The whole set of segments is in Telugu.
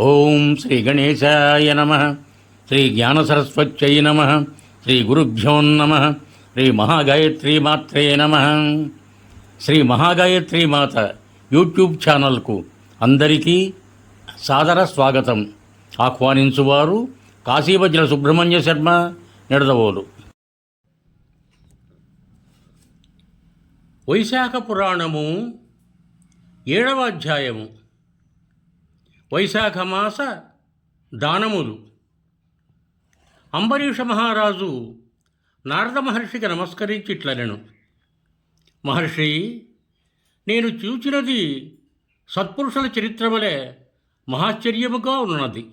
ఓం శ్రీ గణేశాయ నమ. శ్రీ జ్ఞానసరస్వత్యై నమ. శ్రీ గురుభ్యో నమ. శ్రీ మహాగాయత్రీ మాత్రే నమ. శ్రీ మహాగాయత్రీ మాత యూట్యూబ్ ఛానల్కు అందరికీ సాదర స్వాగతం. ఆహ్వానించువారు కాశీవజ్ర సుబ్రహ్మణ్య శర్మ, నిడదవోలు. వైశాఖ పురాణము 7వ అధ్యాయము. వైశాఖ మాస దానములు. అంబరీష మహారాజు నారద మహర్షికి నమస్కరించి ఇట్లనెను: మహర్షి, నేను చూచినది సత్పురుషుల చరిత్ర వలె మహాశ్చర్యముగా ఉన్నది.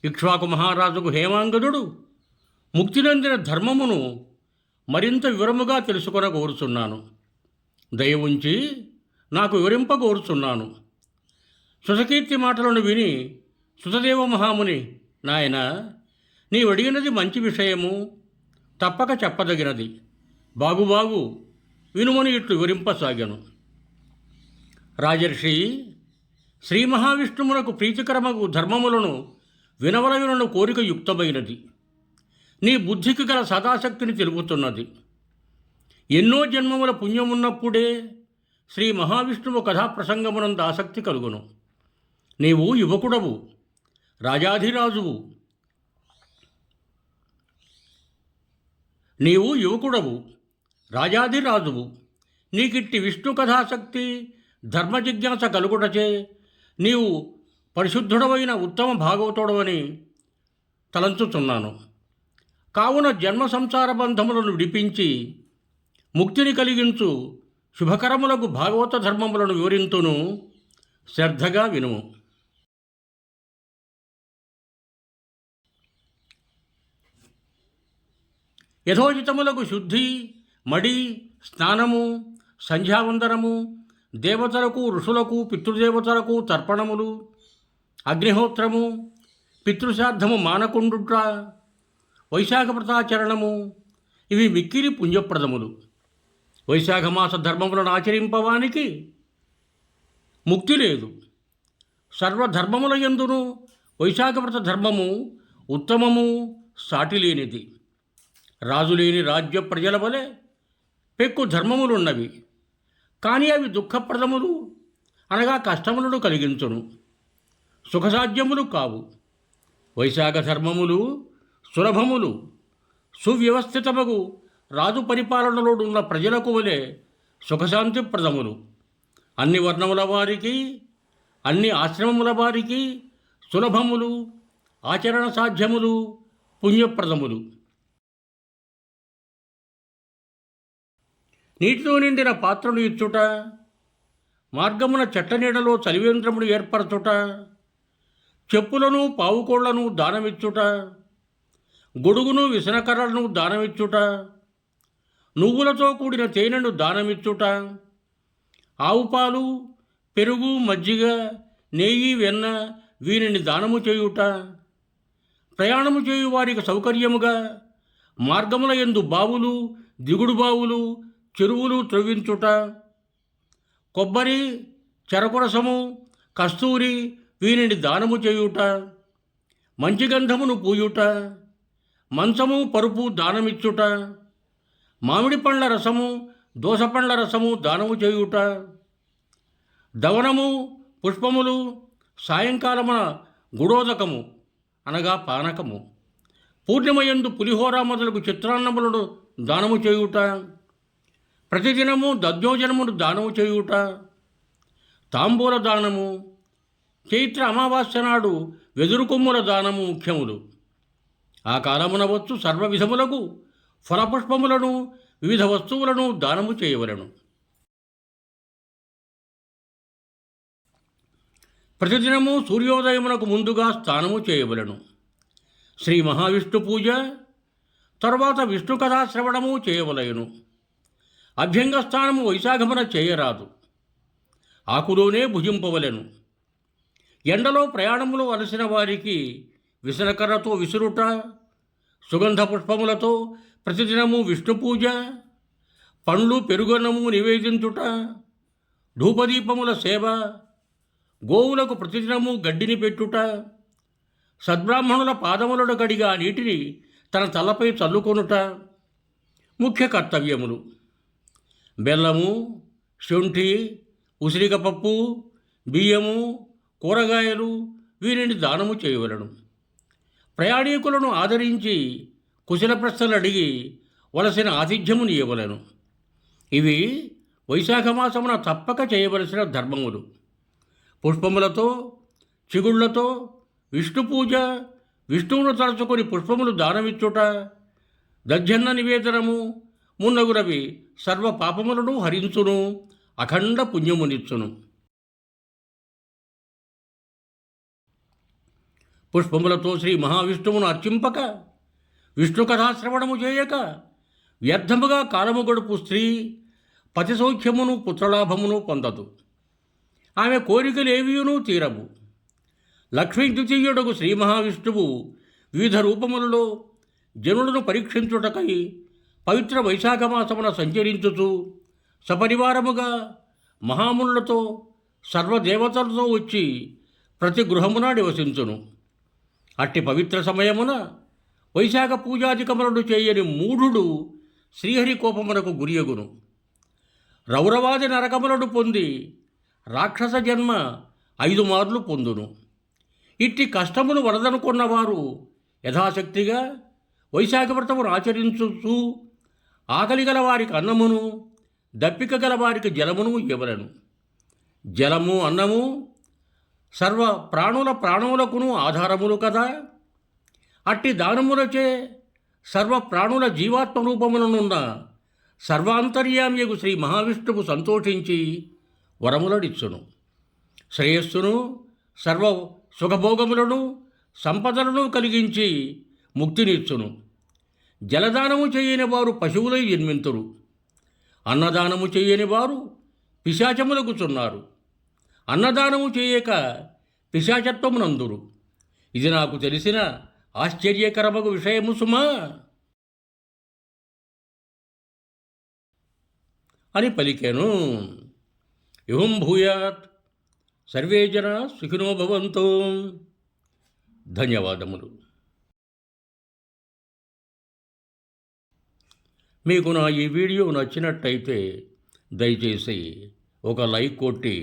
ఇక్ష్వాకు మహారాజుకు హేమాంగదుడు ముక్తినందిన ధర్మమును మరింత వివరముగా తెలుసుకొన కోరుచున్నాను. దయ ఉంచి నాకు వివరింపకోరుచున్నాను. సుతకీర్తి మాటలను విని సుతదేవ మహాముని, నాయన, నీవు అడిగినది మంచి విషయము, తప్పక చెప్పదగినది. బాగు వినుమని ఇట్లు వివరింపసాగాను. రాజర్షి, శ్రీ మహావిష్ణువునకు ప్రీతికరమగు ధర్మములను వినవలయునను కోరిక యుక్తమైనది. నీ బుద్ధికి గల సదాశక్తిని తెలుపుతున్నది. ఎన్నో జన్మముల పుణ్యమున్నప్పుడే శ్రీ మహావిష్ణువు కథాప్రసంగమునందు ఆసక్తి కలుగును. నీవు యువకుడవు, రాజాధిరాజువు. నీకిట్టి విష్ణు కథాశక్తి, ధర్మ జిజ్ఞాస కలుగుటచే నీవు పరిశుద్ధుడవైన ఉత్తమ భాగవతుడవని తలంచుచున్నాను. కావున జన్మ సంసార బంధములను విడిపించి ముక్తిని కలిగించు శుభకరములకు భాగవత ధర్మములను వివరింతును, శ్రద్ధగా వినుము. యథోచితములకు శుద్ధి, మడి, స్నానము, సంధ్యావందనము, దేవతలకు, ఋషులకు, పితృదేవతలకు తర్పణములు, అగ్నిహోత్రము, పితృశ్రాద్ధము మానకుండుట, వైశాఖ వ్రతాచరణము, ఇవి మిక్కిలి పుణ్యప్రదములు. వైశాఖమాస ధర్మములను ఆచరింపవానికి ముక్తి లేదు. సర్వధర్మముల యందును వైశాఖ వ్రత ధర్మము ఉత్తమము, సాటిలేనిది. రాజులేని రాజ్య ప్రజల వలె పెక్కు ధర్మములున్నవి, కానీ అవి దుఃఖప్రదములు, అనగా కష్టములను కలిగించును, సుఖసాధ్యములు కావు. వైశాఖ ధర్మములు సులభములు, సువ్యవస్థితమగు రాజు పరిపాలనలోడున్న ప్రజలకు వలె సుఖశాంతిప్రదములు. అన్ని వర్ణముల వారికి, అన్ని ఆశ్రమముల వారికి సులభములు, ఆచరణ సాధ్యములు, పుణ్యప్రదములు. నీటితో నిండిన పాత్రను ఇచ్చుట, మార్గమున చెట్ల నీడలో చలివేంద్రమును ఏర్పరచుట, చెప్పులను, పావుకోళ్లను దానమిచ్చుట, గొడుగును, విసనకర్రలను దానమిచ్చుట, నువ్వులతో కూడిన తేనెను దానమిచ్చుట, ఆవు పాలు, పెరుగు, మజ్జిగ, నెయ్యి, వెన్న వీనిని దానము చేయుట, ప్రయాణము చేయు వారికి సౌకర్యముగా మార్గముల యందు బావులు, దిగుడు బావులు, చెరువులు త్రవ్వించుట, కొబ్బరి, చెరకు రసము, కస్తూరి వీనిని దానము చేయుట, మంచి గంధమును పూయుట, మంచము, పరుపు దానమిచ్చుట, మామిడి పండ్ల రసము, దోసపండ్ల రసము దానము చేయుట, దవనము, పుష్పములు, సాయంకాలమున గుడోదకము అనగా పానకము, పూర్ణిమయందు పులిహోర మొదలగు చిత్రాన్నములను దానము చేయుట, ప్రతిదినము దద్యోజనమును దానము చేయుట, తాంబూల దానము, చైత్ర అమావాస్య నాడు వెదురు కొమ్ముల దానము ముఖ్యములు. ఆ కాలమున వచ్చు సర్వవిధములకు ఫలపుష్పములను, వివిధ వస్తువులను దానము చేయవలెను. ప్రతిదినము సూర్యోదయమునకు ముందుగా స్నానము చేయవలెను. శ్రీ మహావిష్ణు పూజ తరువాత విష్ణు కథాశ్రవణము చేయవలెను. అభ్యంగ స్నానము వైశాఖమున చేయరాదు, ఆకులోనే భుజింపవలెను. ఎండలో ప్రయాణములు అలసిన వారికి విసనకర్రతో విసురుట, సుగంధ పుష్పములతో ప్రతిదినము విష్ణు పూజ, పండ్లు, పెరుగన్నము నివేదించుట, ధూపదీపముల సేవ, గోవులకు ప్రతిదినము గడ్డిని పెట్టుట, సద్బ్రాహ్మణుల పాదములను కడిగి ఆ నీటిని తన తలపై చల్లుకొనుట ముఖ్య కర్తవ్యములు. బెల్లము, శొంఠి, ఉసిరికపప్పు, బియ్యము, కూరగాయలు వీరిని దానము చేయవలను. ప్రయాణీకులను ఆదరించి కుశల ప్రశ్నలు అడిగి వలసిన ఆతిథ్యమును ఇవ్వవలను. ఇవి వైశాఖ మాసమున తప్పక చేయవలసిన ధర్మములు. పుష్పములతో, చిగుళ్లతో విష్ణు పూజ, విష్ణువును తలుచుకొని పుష్పములు దానమిచ్చుట, దధ్యన్న నివేదనము మున్నగురవి సర్వ పాపములను హరించును, అఖండ పుణ్యమునిచ్చును. పుష్పములతో శ్రీ మహావిష్ణువును అర్చింపక, విష్ణు కథాశ్రవణము చేయక వ్యర్థముగా కాలము గడుపు స్త్రీ పతి సౌఖ్యమును పుత్రలాభమును పొందదు. ఆమె కోరికలేవియునూ తీరవు. లక్ష్మీ ద్వితీయుడకు శ్రీ మహావిష్ణువు వివిధ రూపములలో జనులను పరీక్షించుటకై పవిత్ర వైశాఖ మాసమున సంచరించుచు సపరివారముగా మహామునులతో సర్వదేవతలతో వచ్చి ప్రతి గృహమున నివసించును. అట్టి పవిత్ర సమయమున వైశాఖ పూజాధికములను చేయని మూఢుడు శ్రీహరి కోపమునకు గురియగును. రౌరవాది నరకములను పొంది రాక్షస జన్మ 5 మార్లు పొందును. ఇట్టి కష్టములు వరదనుకున్నవారు యథాశక్తిగా వైశాఖ వ్రతమును ఆచరించుచు ఆకలి గల వారికి అన్నమును, దప్పిక గల వారికి జలమును ఇవ్వలను. జలము, అన్నము సర్వ ప్రాణులకును ఆధారములు కదా. అట్టి దానములచే సర్వ ప్రాణుల జీవాత్మ రూపములనున్న సర్వాంతర్యామ్యగు శ్రీ మహావిష్ణువు సంతోషించి వరములనిచ్చును. శ్రేయస్సును, సర్వ సుఖభోగములను, సంపదలను కలిగించి ముక్తినిచ్చును. జలదానము చేయని వారు పశువులై జన్మింతురు. అన్నదానము చేయని వారు పిశాచములగుచున్నారు. అన్నదానము చేయక పిశాచత్వమునందురు. ఇది నాకు తెలిసిన ఆశ్చర్యకరమగు విషయము సుమా అని పలికెను. యుహం భూయాత్. సర్వే జనా సుఖినో భవంతు. ధన్యవాదములు. మీకు నా ఈ వీడియో నచ్చినట్టయితే దయచేసి ఒక లైక్ కొట్టి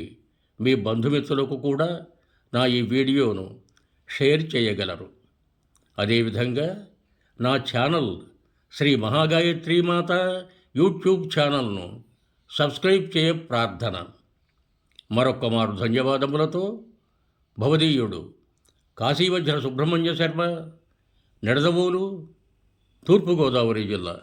మీ బంధుమిత్రులకు కూడా నా ఈ వీడియోను షేర్ చేయగలరు. అదేవిధంగా నా ఛానల్ శ్రీ మహాగాయత్రీ మాత యూట్యూబ్ ఛానల్ను సబ్స్క్రైబ్ చేయ ప్రార్థన. మరొక్క మారు ధన్యవాదములతో భవదీయుడు కాశీవజ్ర సుబ్రహ్మణ్య శర్మ, నిడదవోలు, తూర్పుగోదావరి జిల్లా.